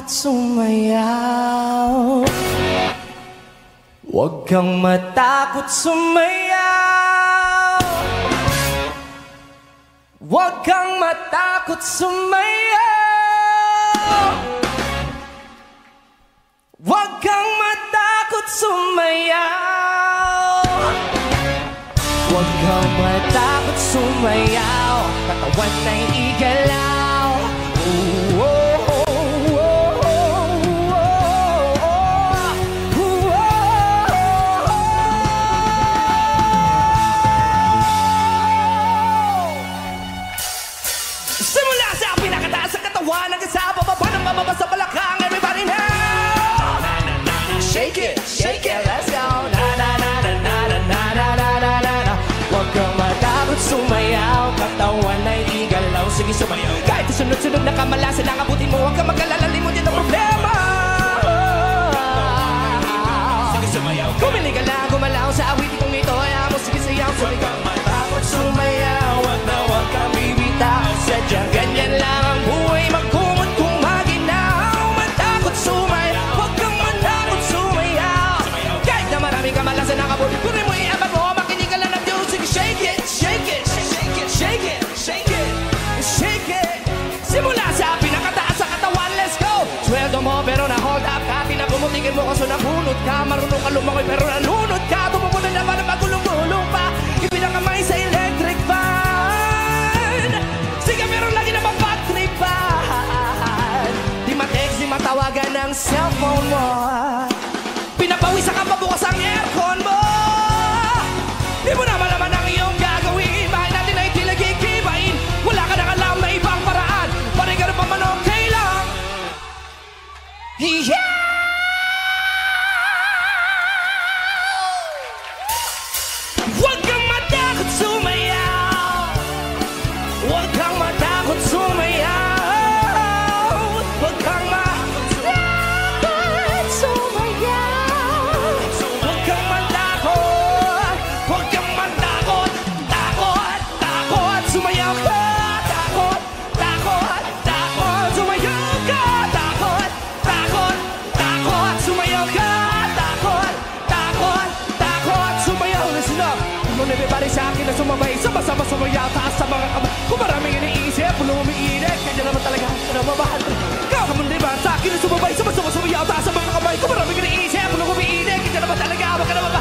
matakot sumayaw. Huwag kang matakot sumayaw. Huwag kang matakot sumayaw. Huwag kang matakot sumayaw. Huwag kang matakot sumayaw. Katawan ay igalaw. Simula sa pinakataas sa katawan hanggang sa bababa ng mababa sa balakang. Everybody now! Shake it, let's go. Huwag kang matakot sumayaw. Katawan ay igalaw. Sige sumayaw. Kahit sunod-sunod na kamalasan ang abutin mo, huwag kang mag-alala, limutin ang problema. Sige sumayaw. Kumili ka lang, gumalaw sa awitin kong ito. Ayaw mo, sige sayaw. Huwag kang matakot sumayaw. Huwag kang bibitaw. Sadyang ganyan lang ang buhay, magkumot kung maginaw. Matakot sumayaw. Huwag kang matakot sumayaw. Kahit na maraming kamalasan ang abutin, kunin mo iabag mo. Makinig ka lang ng Diyos. Sige, shake it, shake it, shake it, shake it, shake it, shake it. Simula sa pinakataas sa katawan, let's go. Sweldo mo pero na-hold up ka. Pinagumutikin mo kaso nabunot ka. Marunong ka lumangoy pero nalunod ka. Tumupunan naman ang magulong-gulong pa. Ipinakamay sa electric fan. Sige pero lagi naman battery pan. Di ma-text, di matawagan ng cellphone mo. Pinapawisan ka pa bukas ang aircon mo. Di mo na malaman ang iyong gagawin. Bahay natin ay tila gigibain. Wala ka nang alam na ibang paraan. Pare ka na pa man okay lang. Yeah! Huwag kang matakot sumayaw. Huwag kang matakot sumayaw. Huwag kang matakot sumayaw. Huwag kang matakot. Huwag kang matakot. Takot, takot, sumayaw ka. Takot, takot, takot, sumayaw ka. Takot, takot, takot, sumayaw ka. Takot, takot, takot, sumayaw. Listen up. Kung everybody sa akin na sumabay, sama-sama sumayaw. Taas sa mga kamay. Kung maraming iniisip, puno umiinit. Kanya naman talaga na mabahal. Ikaw ka man diba sa akin na sumabay, sama-sama sumayaw. Taas sa mga kamay. Kung maraming iniisip, puno umiinit. Kanya naman talaga, wag ka naman